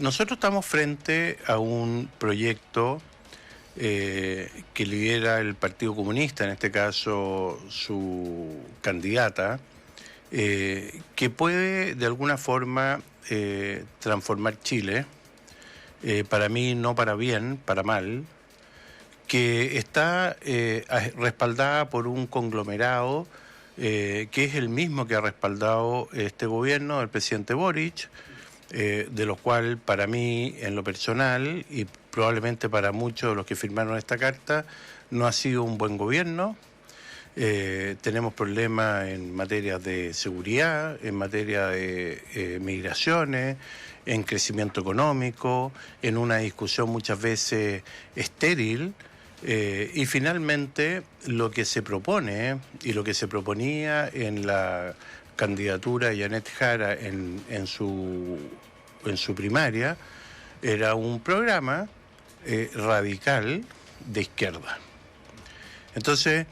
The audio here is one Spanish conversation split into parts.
Nosotros estamos frente a un proyecto que lidera el Partido Comunista, en este caso su candidata, que puede de alguna forma transformar Chile, para mí no para bien, para mal, que está respaldada por un conglomerado que es el mismo que ha respaldado este gobierno, el presidente Boric, de lo cual para mí, en lo personal, y probablemente para muchos de los que firmaron esta carta, no ha sido un buen gobierno. Tenemos problemas en materia de seguridad, en materia de migraciones, en crecimiento económico, en una discusión muchas veces estéril. Y finalmente lo que se propone y lo que se proponía en la candidatura de Janet Jara en su primaria era un programa radical de izquierda. Entonces,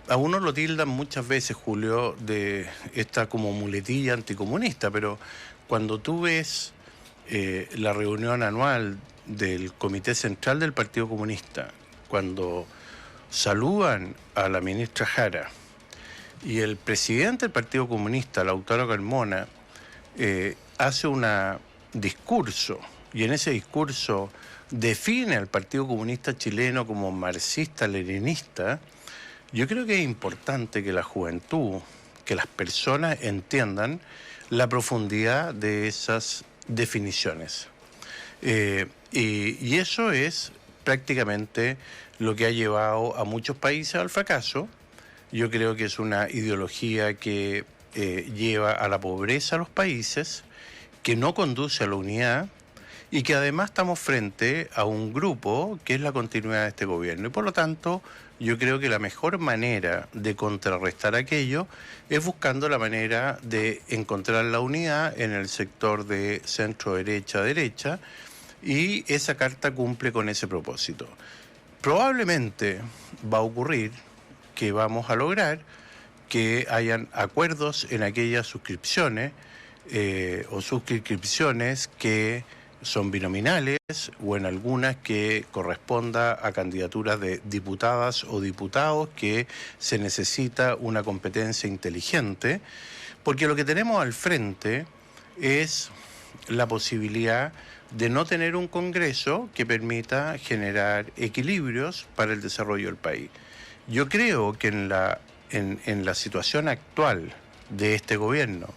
a uno lo tildan muchas veces, Julio, de esta como muletilla anticomunista, pero cuando tú ves la reunión anual del Comité Central del Partido Comunista, cuando saludan a la ministra Jara y el presidente del Partido Comunista, Lautaro Carmona, hace un discurso, y en ese discurso define al Partido Comunista chileno como marxista-leninista, yo creo que es importante que la juventud, que las personas entiendan la profundidad de esas definiciones. Y eso es prácticamente lo que ha llevado a muchos países al fracaso. Yo creo que es una ideología que lleva a la pobreza a los países, que no conduce a la unidad y que además estamos frente a un grupo que es la continuidad de este gobierno. Y por lo tanto, yo creo que la mejor manera de contrarrestar aquello es buscando la manera de encontrar la unidad en el sector de centro-derecha-derecha, y esa carta cumple con ese propósito. Probablemente va a ocurrir que vamos a lograr que hayan acuerdos en aquellas suscripciones o suscripciones que son binominales, o en algunas que corresponda a candidaturas de diputadas o diputados, que se necesita una competencia inteligente, porque lo que tenemos al frente es la posibilidad de no tener un Congreso que permita generar equilibrios para el desarrollo del país. Yo creo que en la situación actual de este gobierno,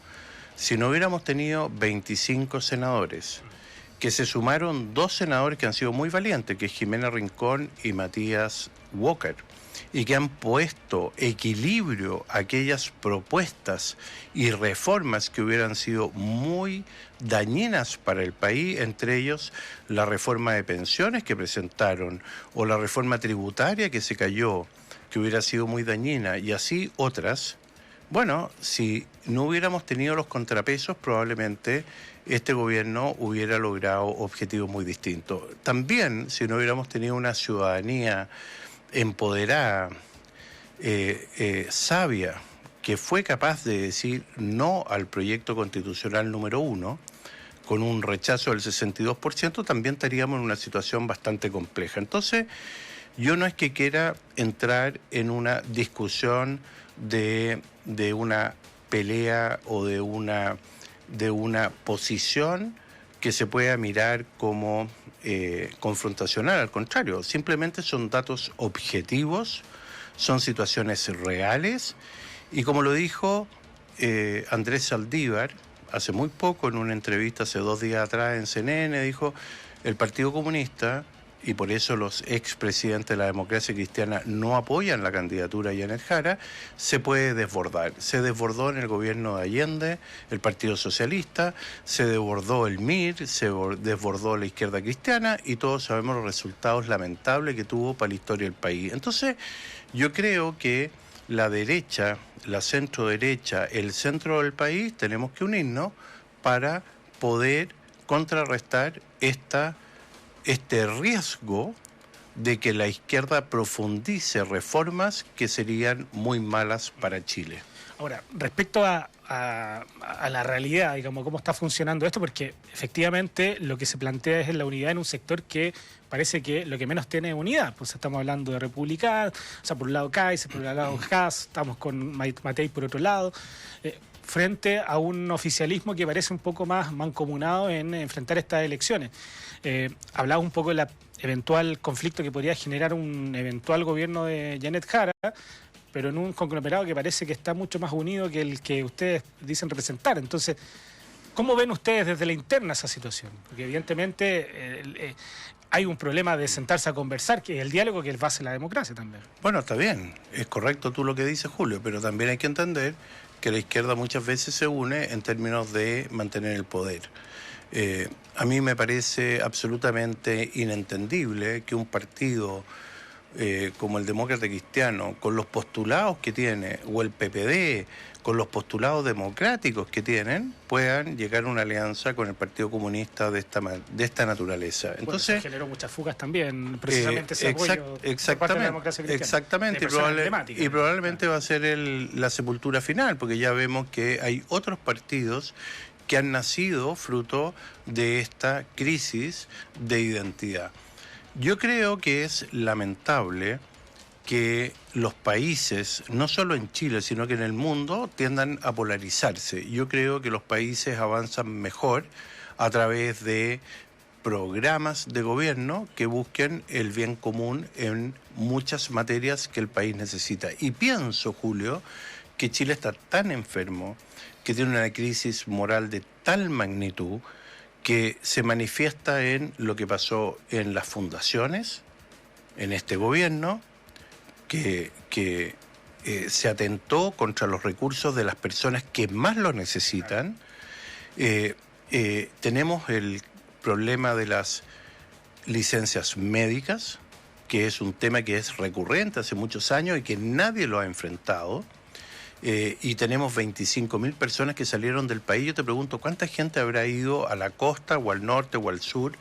si no hubiéramos tenido 25 senadores, que se sumaron 2 senadores que han sido muy valientes, que es Jimena Rincón y Matías Walker, y que han puesto equilibrio a aquellas propuestas y reformas que hubieran sido muy dañinas para el país, entre ellos la reforma de pensiones que presentaron, o la reforma tributaria que se cayó, que hubiera sido muy dañina, y así otras. Bueno, si no hubiéramos tenido los contrapesos, probablemente este gobierno hubiera logrado objetivos muy distintos. También, si no hubiéramos tenido una ciudadanía empoderada, sabia, que fue capaz de decir no al proyecto constitucional número 1, con un rechazo del 62%, también estaríamos en una situación bastante compleja. Entonces, yo no es que quiera entrar en una discusión de una pelea o de una posición que se pueda mirar como confrontacional. Al contrario, simplemente son datos objetivos, son situaciones reales, y como lo dijo Andrés Saldívar hace muy poco, en una entrevista hace 2 días atrás en CNN, dijo: el Partido Comunista, y por eso los expresidentes de la democracia cristiana no apoyan la candidatura de Janet Jara, se puede desbordar. Se desbordó en el gobierno de Allende el Partido Socialista, se desbordó el MIR, se desbordó la izquierda cristiana, y todos sabemos los resultados lamentables que tuvo para la historia del país. Entonces, yo creo que la derecha, la centro-derecha, el centro del país, tenemos que unirnos para poder contrarrestar este riesgo de que la izquierda profundice reformas que serían muy malas para Chile. Ahora, respecto a a la realidad, digamos, cómo está funcionando esto, porque efectivamente lo que se plantea es la unidad en un sector que parece que lo que menos tiene es unidad. Pues estamos hablando de republicanos, o sea, por un lado Kaiser, por un lado Haas, estamos con Matei por otro lado, frente a un oficialismo que parece un poco más mancomunado en enfrentar estas elecciones. Hablaba un poco de la eventual conflicto que podría generar un eventual gobierno de Janet Jara, pero en un conglomerado que parece que está mucho más unido que el que ustedes dicen representar. Entonces, ¿cómo ven ustedes desde la interna esa situación? Porque evidentemente hay un problema de sentarse a conversar, que es el diálogo, que es base de la democracia también. Bueno, está bien, es correcto tú lo que dices, Julio, pero también hay que entender que la izquierda muchas veces se une en términos de mantener el poder. A mí me parece absolutamente inentendible que un partido como el Demócrata Cristiano, con los postulados que tiene, o el PPD, con los postulados democráticos que tienen, puedan llegar a una alianza con el Partido Comunista de esta naturaleza. Entonces, bueno, eso generó muchas fugas también, precisamente ese apoyo por parte de la democracia cristiana. Exactamente, y probablemente va a ser la sepultura final, porque ya vemos que hay otros partidos que han nacido fruto de esta crisis de identidad. Yo creo que es lamentable que los países, no solo en Chile, sino que en el mundo, tiendan a polarizarse. Yo creo que los países avanzan mejor a través de programas de gobierno que busquen el bien común en muchas materias que el país necesita. Y pienso, Julio, que Chile está tan enfermo, que tiene una crisis moral de tal magnitud, que se manifiesta en lo que pasó en las fundaciones, en este gobierno, que se atentó contra los recursos de las personas que más lo necesitan. Tenemos el problema de las licencias médicas, que es un tema que es recurrente hace muchos años y que nadie lo ha enfrentado. Y tenemos 25.000 personas que salieron del país. Yo te pregunto, ¿cuánta gente habrá ido a la costa o al norte o al sur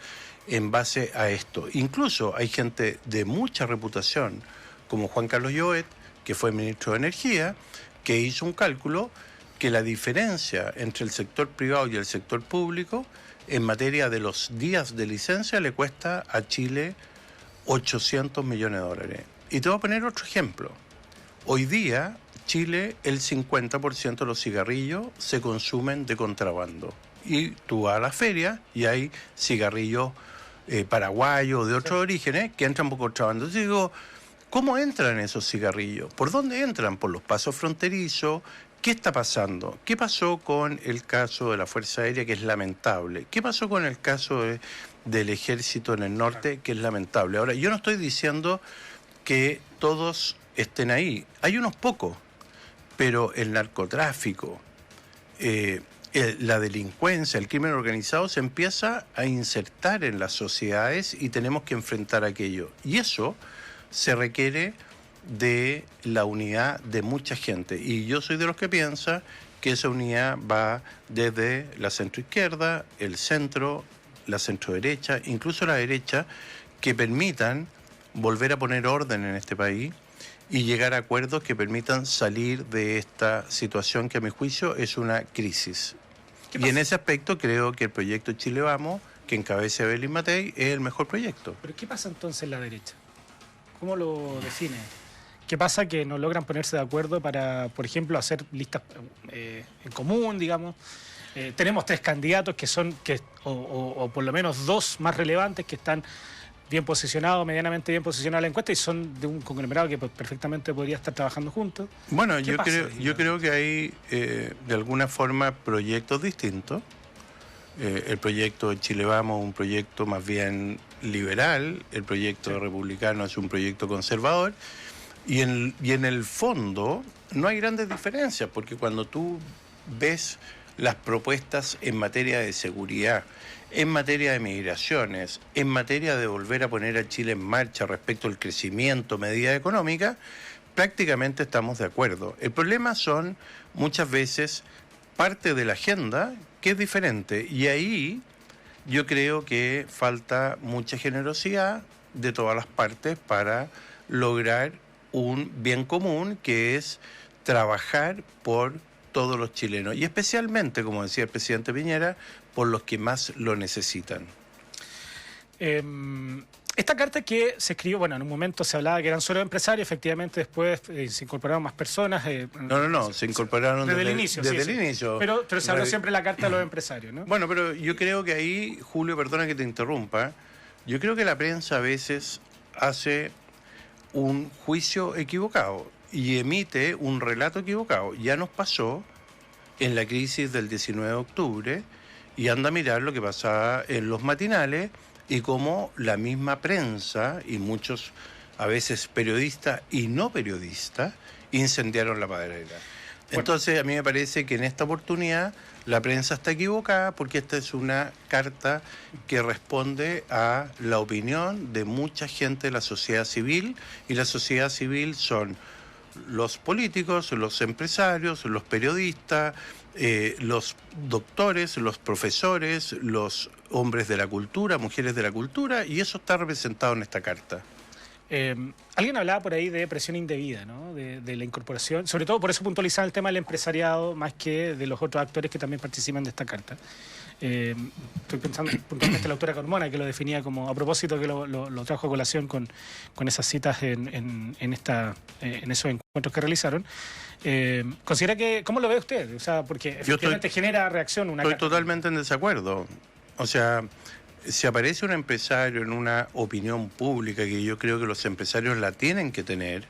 en base a esto? Incluso hay gente de mucha reputación, como Juan Carlos Llobet, que fue ministro de Energía, que hizo un cálculo que la diferencia entre el sector privado y el sector público en materia de los días de licencia le cuesta a Chile 800 millones de dólares. Y te voy a poner otro ejemplo. Hoy día, Chile, el 50% de los cigarrillos se consumen de contrabando. Y tú vas a la feria y hay cigarrillos paraguayos de otros orígenes que entran por contrabando. Entonces digo, ¿cómo entran esos cigarrillos? ¿Por dónde entran? Por los pasos fronterizos. ¿Qué está pasando? ¿Qué pasó con el caso de la Fuerza Aérea, que es lamentable? ¿Qué pasó con el caso del Ejército en el norte, que es lamentable? Ahora, yo no estoy diciendo que todos estén ahí. Hay unos pocos. Pero el narcotráfico, la delincuencia, el crimen organizado se empieza a insertar en las sociedades y tenemos que enfrentar aquello. Y eso se requiere de la unidad de mucha gente. Y yo soy de los que piensa que esa unidad va desde la centroizquierda, el centro, la centroderecha, incluso la derecha, que permitan volver a poner orden en este país y llegar a acuerdos que permitan salir de esta situación que a mi juicio es una crisis. Y en ese aspecto creo que el proyecto Chile Vamos, que encabeza Evelyn Matei, es el mejor proyecto. ¿Pero qué pasa entonces en la derecha? ¿Cómo lo define? ¿Qué pasa que no logran ponerse de acuerdo para, por ejemplo, hacer listas en común, digamos? Tenemos 3 candidatos que son, o por lo menos 2 más relevantes que están bien posicionado, medianamente bien posicionado en la encuesta y son de un conglomerado que perfectamente podría estar trabajando juntos. Bueno, yo creo que hay de alguna forma proyectos distintos. El proyecto de Chile Vamos es un proyecto más bien liberal, el proyecto republicano es un proyecto conservador y en el fondo no hay grandes diferencias, porque cuando tú ves las propuestas en materia de seguridad, en materia de migraciones, en materia de volver a poner a Chile en marcha respecto al crecimiento, medidas económicas, prácticamente estamos de acuerdo. El problema son muchas veces parte de la agenda que es diferente y ahí yo creo que falta mucha generosidad de todas las partes para lograr un bien común, que es trabajar por todos los chilenos, y especialmente, como decía el presidente Piñera, por los que más lo necesitan. Esta carta que se escribió, bueno, en un momento se hablaba que eran solo empresarios, efectivamente después se incorporaron más personas. No, se incorporaron desde el inicio. Desde el inicio. Pero se habló siempre de la carta de los empresarios, ¿no? Bueno, pero yo creo que ahí, Julio, perdona que te interrumpa, yo creo que la prensa a veces hace un juicio equivocado y emite un relato equivocado. Ya nos pasó en la crisis del 19 de octubre y anda a mirar lo que pasaba en los matinales y cómo la misma prensa y muchos, a veces periodistas y no periodistas, incendiaron la Padrera. Entonces a mí me parece que en esta oportunidad la prensa está equivocada porque esta es una carta que responde a la opinión de mucha gente de la sociedad civil, y la sociedad civil son los políticos, los empresarios, los periodistas, los doctores, los profesores, los hombres de la cultura, mujeres de la cultura, y eso está representado en esta carta. Alguien hablaba por ahí de presión indebida, ¿no? De la incorporación, sobre todo por eso puntualizaba el tema del empresariado más que de los otros actores que también participan de esta carta. Estoy pensando puntualmente en la autora Carmona, que lo definía como, a propósito que lo trajo a colación con esas citas en esos encuentros que realizaron. ¿Considera que, cómo lo ve usted? O sea, porque efectivamente genera reacción una Estoy carta. Totalmente en desacuerdo. O sea, si aparece un empresario en una opinión pública, que yo creo que los empresarios la tienen que tener,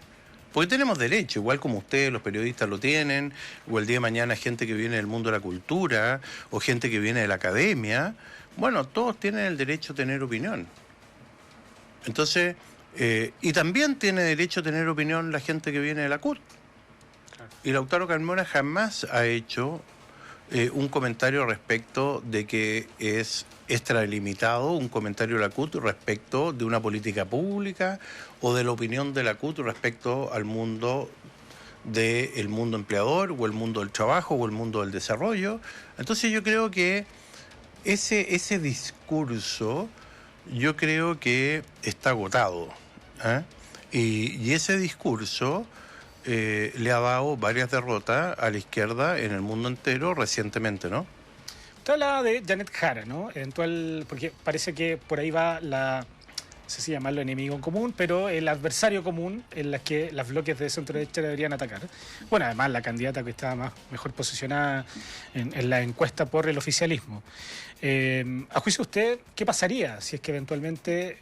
porque tenemos derecho, igual como ustedes, los periodistas lo tienen, o el día de mañana gente que viene del mundo de la cultura, o gente que viene de la academia, bueno, todos tienen el derecho a tener opinión. Entonces, y también tiene derecho a tener opinión la gente que viene de la CUT. Claro. Y Lautaro Carmona jamás ha hecho un comentario respecto de que es extralimitado un comentario de la CUT respecto de una política pública o de la opinión de la CUT respecto al mundo del mundo empleador o el mundo del trabajo o el mundo del desarrollo. Entonces yo creo que ese discurso yo creo que está agotado, ¿eh? Y ese discurso le ha dado varias derrotas a la izquierda en el mundo entero recientemente, ¿no? Usted hablaba de Janet Jara, ¿no? Eventual, porque parece que por ahí va no sé si llamarlo enemigo en común, pero el adversario común en las que los bloques de centro-derecha deberían atacar. Bueno, además la candidata que estaba mejor posicionada en la encuesta por el oficialismo. A juicio de usted, ¿qué pasaría si es que eventualmente,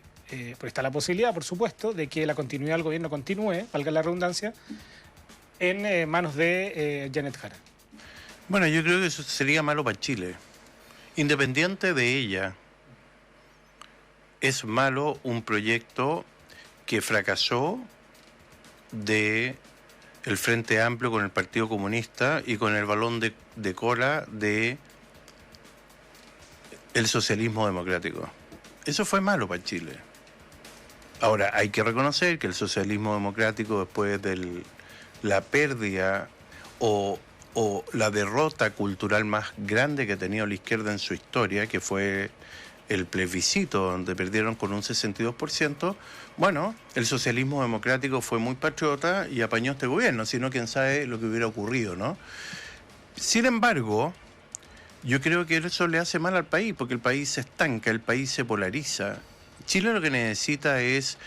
porque está la posibilidad, por supuesto, de que la continuidad del gobierno continúe, valga la redundancia, en manos de Janet Jara? Bueno, yo creo que eso sería malo para Chile. Independiente de ella, es malo un proyecto que fracasó de el Frente Amplio con el Partido Comunista y con el balón de cola de el socialismo democrático. Eso fue malo para Chile. Ahora, hay que reconocer que el socialismo democrático, después de la pérdida o la derrota cultural más grande que ha tenido la izquierda en su historia, que fue el plebiscito, donde perdieron con un 62%, bueno, el socialismo democrático fue muy patriota y apañó este gobierno, sino quién sabe lo que hubiera ocurrido, ¿no? Sin embargo, yo creo que eso le hace mal al país, porque el país se estanca, el país se polariza. Chile lo que necesita es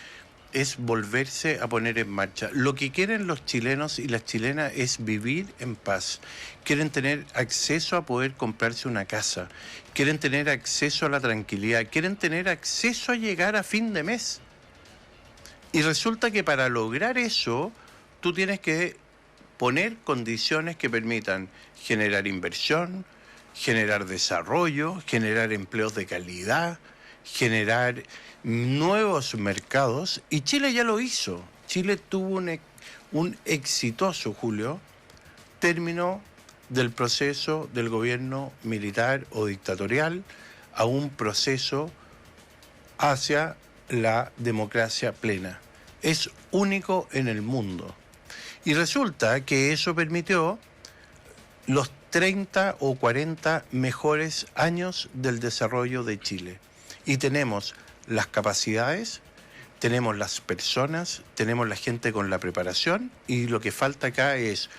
volverse a poner en marcha. Lo que quieren los chilenos y las chilenas es vivir en paz. Quieren tener acceso a poder comprarse una casa. Quieren tener acceso a la tranquilidad. Quieren tener acceso a llegar a fin de mes. Y resulta que para lograr eso, tú tienes que poner condiciones que permitan generar inversión, generar desarrollo, generar empleos de calidad, generar nuevos mercados, y Chile ya lo hizo. Chile tuvo un exitoso, Julio, término del proceso del gobierno militar o dictatorial a un proceso hacia la democracia plena. Es único en el mundo. Y resulta que eso permitió los 30 o 40 mejores años del desarrollo de Chile. Y tenemos las capacidades, tenemos las personas, tenemos la gente con la preparación, y lo que falta acá es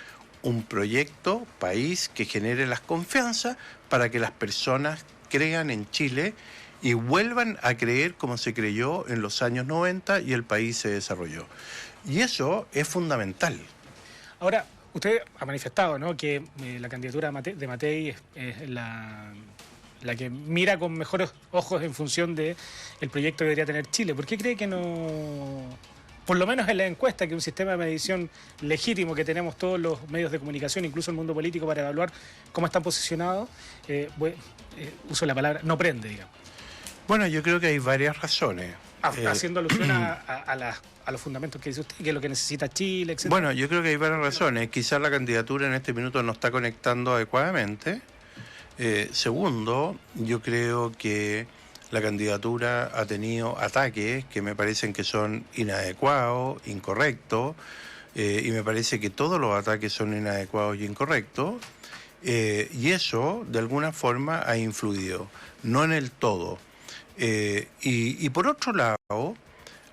un proyecto país que genere las confianzas para que las personas crean en Chile y vuelvan a creer como se creyó en los años 90 y el país se desarrolló. Y eso es fundamental. Ahora, usted ha manifestado, ¿no?, que la candidatura de Matei es la que mira con mejores ojos en función de el proyecto que debería tener Chile. ¿Por qué cree que no, por lo menos en la encuesta, que un sistema de medición legítimo que tenemos todos los medios de comunicación, incluso el mundo político, para evaluar cómo están posicionados, uso la palabra, no prende, digamos? Bueno, yo creo que hay varias razones. Haciendo alusión a los fundamentos que dice usted, que es lo que necesita Chile, etc. Bueno, yo creo que hay varias razones. Quizás la candidatura en este minuto no está conectando adecuadamente. Segundo, yo creo que la candidatura ha tenido ataques que me parecen que son inadecuados, incorrectos, y me parece que todos los ataques son inadecuados y incorrectos, y eso de alguna forma ha influido, no en el todo. Y por otro lado,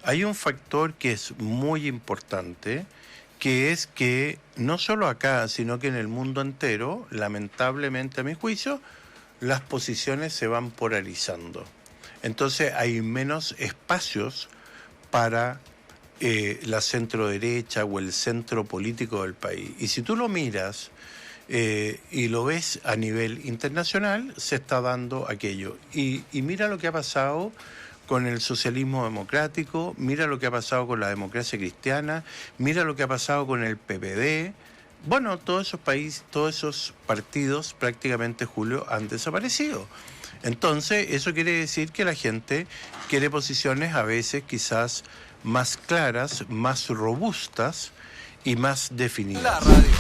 hay un factor que es muy importante, que es que no solo acá, sino que en el mundo entero, lamentablemente a mi juicio, las posiciones se van polarizando. Entonces hay menos espacios para la centro-derecha o el centro político del país. Y si tú lo miras y lo ves a nivel internacional, se está dando aquello. Y mira lo que ha pasado con el socialismo democrático, mira lo que ha pasado con la democracia cristiana, mira lo que ha pasado con el PPD. Bueno, todos esos partidos prácticamente, Julio, han desaparecido. Entonces, eso quiere decir que la gente quiere posiciones a veces quizás más claras, más robustas y más definidas. La radio.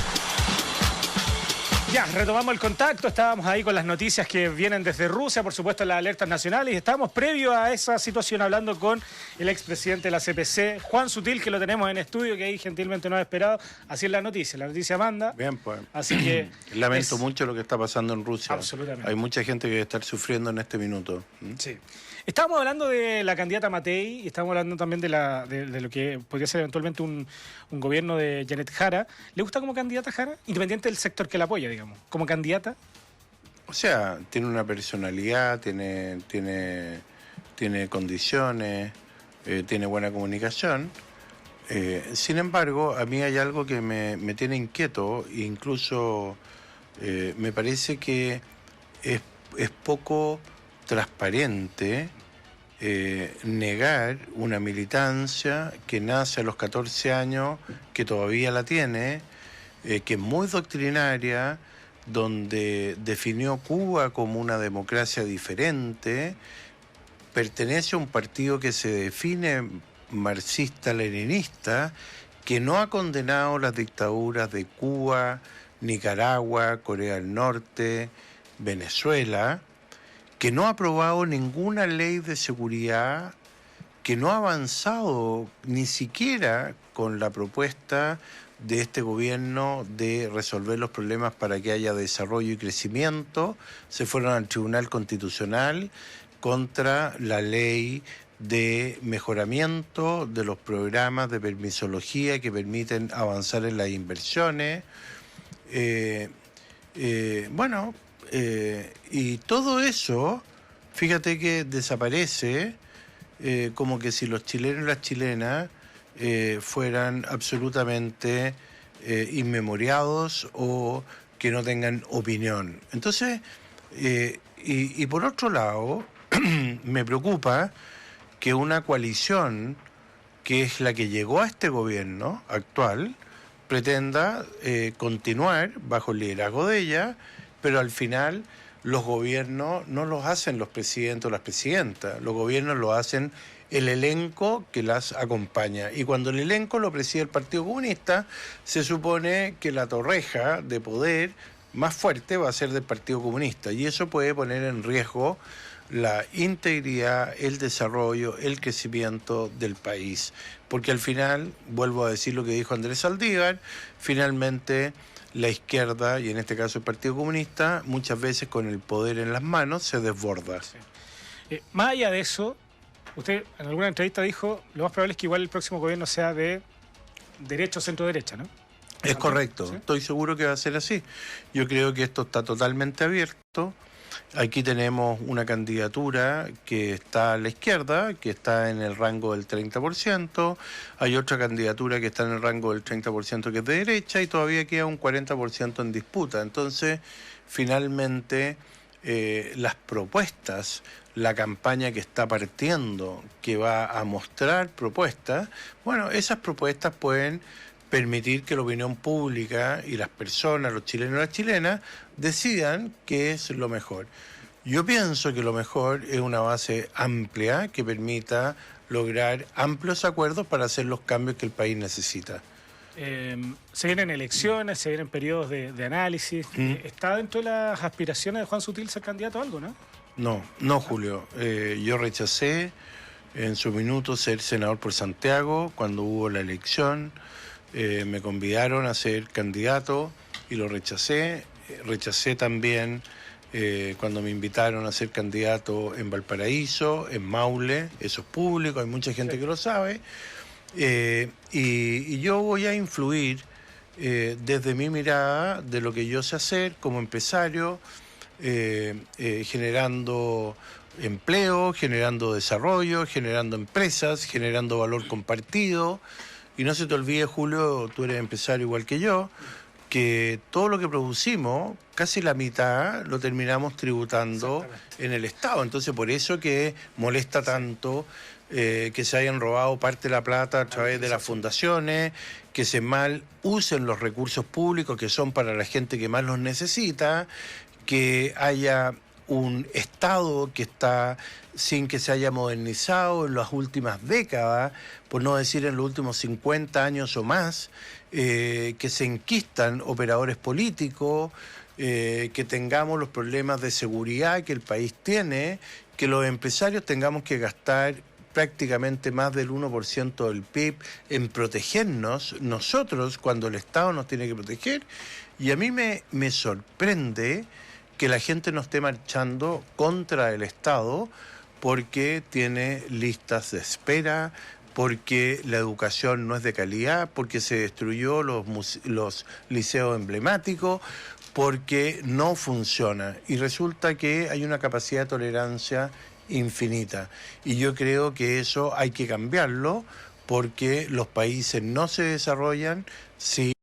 Ya, retomamos el contacto, estábamos ahí con las noticias que vienen desde Rusia, por supuesto las alertas nacionales, y estábamos previo a esa situación hablando con el expresidente de la CPC, Juan Sutil, que lo tenemos en estudio, que ahí gentilmente nos ha esperado. Así es la noticia manda. Bien, pues. Así que lamento mucho lo que está pasando en Rusia. Absolutamente. Hay mucha gente que debe estar sufriendo en este minuto. Sí. Estábamos hablando de la candidata Matei y estábamos hablando también de lo que podría ser eventualmente un gobierno de Janet Jara. ¿Le gusta como candidata Jara? Independiente del sector que la apoya, digamos. ¿Como candidata? O sea, tiene una personalidad, tiene condiciones, tiene buena comunicación. Sin embargo, a mí hay algo que me tiene inquieto e incluso me parece que es poco transparente negar una militancia que nace a los 14 años, que todavía la tiene, que es muy doctrinaria, donde definió Cuba como una democracia diferente, pertenece a un partido que se define marxista-leninista, que no ha condenado las dictaduras de Cuba, Nicaragua, Corea del Norte, Venezuela, que no ha aprobado ninguna ley de seguridad, que no ha avanzado ni siquiera con la propuesta de este gobierno de resolver los problemas para que haya desarrollo y crecimiento. Se fueron al Tribunal Constitucional contra la ley de mejoramiento de los programas de permisología que permiten avanzar en las inversiones. Y todo eso, fíjate que desaparece como que si los chilenos y las chilenas fueran absolutamente inmemoriados o que no tengan opinión. Entonces, y por otro lado, me preocupa que una coalición que es la que llegó a este gobierno actual pretenda continuar bajo el liderazgo de ella, pero al final los gobiernos no los hacen los presidentes o las presidentas, los gobiernos lo hacen el elenco que las acompaña. Y cuando el elenco lo preside el Partido Comunista, se supone que la torreja de poder más fuerte va a ser del Partido Comunista. Y eso puede poner en riesgo la integridad, el desarrollo, el crecimiento del país. Porque al final, vuelvo a decir lo que dijo Andrés Saldívar, finalmente la izquierda, y en este caso el Partido Comunista, muchas veces con el poder en las manos se desborda. Sí. Más allá de eso, usted en alguna entrevista dijo, lo más probable es que igual el próximo gobierno sea de derecha o centro-derecha, ¿no? Es correcto, ¿Sí? estoy seguro que va a ser así. Yo creo que esto está totalmente abierto. Aquí tenemos una candidatura que está a la izquierda, que está en el rango del 30%. Hay otra candidatura que está en el rango del 30% que es de derecha y todavía queda un 40% en disputa. Entonces, finalmente, las propuestas, la campaña que está partiendo, que va a mostrar propuestas, bueno, esas propuestas pueden permitir que la opinión pública y las personas, los chilenos y las chilenas, decidan qué es lo mejor. Yo pienso que lo mejor es una base amplia que permita lograr amplios acuerdos para hacer los cambios que el país necesita. Se vienen elecciones, se vienen periodos de análisis. ¿Está dentro de las aspiraciones de Juan Sutil ser candidato a algo, no? No, Julio. Yo rechacé en su minuto ser senador por Santiago cuando hubo la elección. Me convidaron a ser candidato y lo rechacé. Rechacé también cuando me invitaron a ser candidato en Valparaíso, en Maule. Eso es público, hay mucha gente que lo sabe. Y yo voy a influir desde mi mirada de lo que yo sé hacer como empresario, generando empleo, generando desarrollo, generando empresas, generando valor compartido. Y no se te olvide, Julio, tú eres empresario igual que yo, que todo lo que producimos, casi la mitad, lo terminamos tributando en el Estado. Entonces, por eso que molesta tanto que se hayan robado parte de la plata a través de las fundaciones, que se mal usen los recursos públicos que son para la gente que más los necesita, que haya un Estado que está sin que se haya modernizado en las últimas décadas, por no decir en los últimos 50 años o más, que se enquistan operadores políticos, que tengamos los problemas de seguridad que el país tiene, que los empresarios tengamos que gastar prácticamente más del 1% del PIB en protegernos nosotros cuando el Estado nos tiene que proteger. Y a mí me sorprende que la gente no esté marchando contra el Estado porque tiene listas de espera, porque la educación no es de calidad, porque se destruyó los liceos emblemáticos, porque no funciona. Y resulta que hay una capacidad de tolerancia infinita. Y yo creo que eso hay que cambiarlo porque los países no se desarrollan si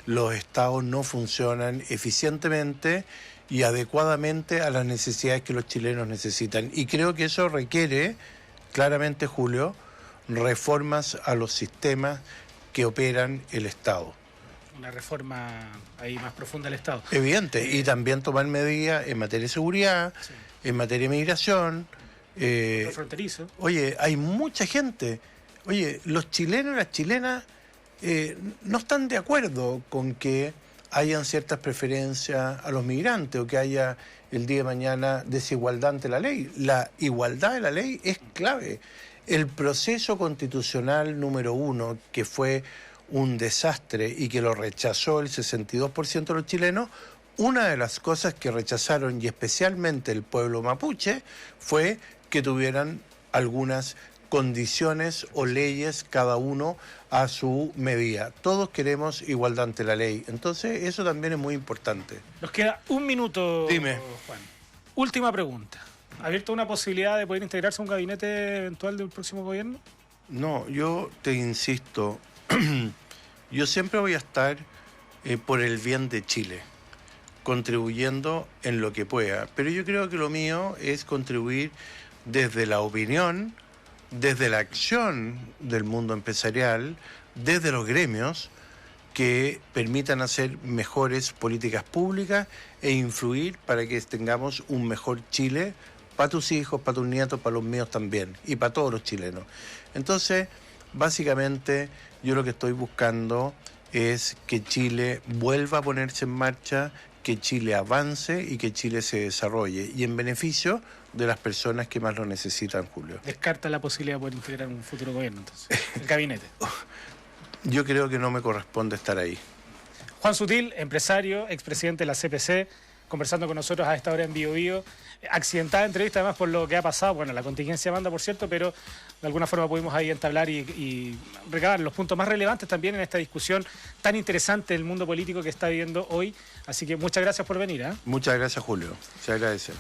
los estados no funcionan eficientemente y adecuadamente a las necesidades que los chilenos necesitan. Y creo que eso requiere, claramente, Julio, reformas a los sistemas que operan el Estado. Una reforma ahí más profunda del Estado. Evidente, y también tomar medidas en materia de seguridad, sí, en materia de migración. Fronterizo. Oye, hay mucha gente. Oye, los chilenos y las chilenas no están de acuerdo con que hayan ciertas preferencias a los migrantes o que haya el día de mañana desigualdad ante la ley. La igualdad de la ley es clave. El proceso constitucional número 1, que fue un desastre y que lo rechazó el 62% de los chilenos, una de las cosas que rechazaron, y especialmente el pueblo mapuche, fue que tuvieran algunas condiciones o leyes cada uno a su medida. Todos queremos igualdad ante la ley. Entonces, eso también es muy importante. Nos queda un minuto, Dime. Juan. Última pregunta. ¿Ha abierto una posibilidad de poder integrarse a un gabinete eventual del próximo gobierno? No, yo te insisto, yo siempre voy a estar por el bien de Chile, contribuyendo en lo que pueda. Pero yo creo que lo mío es contribuir desde la opinión, desde la acción del mundo empresarial, desde los gremios que permitan hacer mejores políticas públicas e influir para que tengamos un mejor Chile para tus hijos, para tus nietos, para los míos también y para todos los chilenos. Entonces, básicamente, yo lo que estoy buscando es que Chile vuelva a ponerse en marcha, que Chile avance y que Chile se desarrolle y en beneficio de las personas que más lo necesitan, Julio. ¿Descarta la posibilidad de poder integrar un futuro gobierno, entonces? El gabinete. Yo creo que no me corresponde estar ahí. Juan Sutil, empresario, expresidente de la CPC, conversando con nosotros a esta hora en Bio Bio. Accidentada entrevista además por lo que ha pasado, bueno, la contingencia manda, por cierto, pero de alguna forma pudimos ahí entablar y recabar los puntos más relevantes también en esta discusión tan interesante del mundo político que está viviendo hoy. Así que muchas gracias por venir. Muchas gracias, Julio. Se agradece.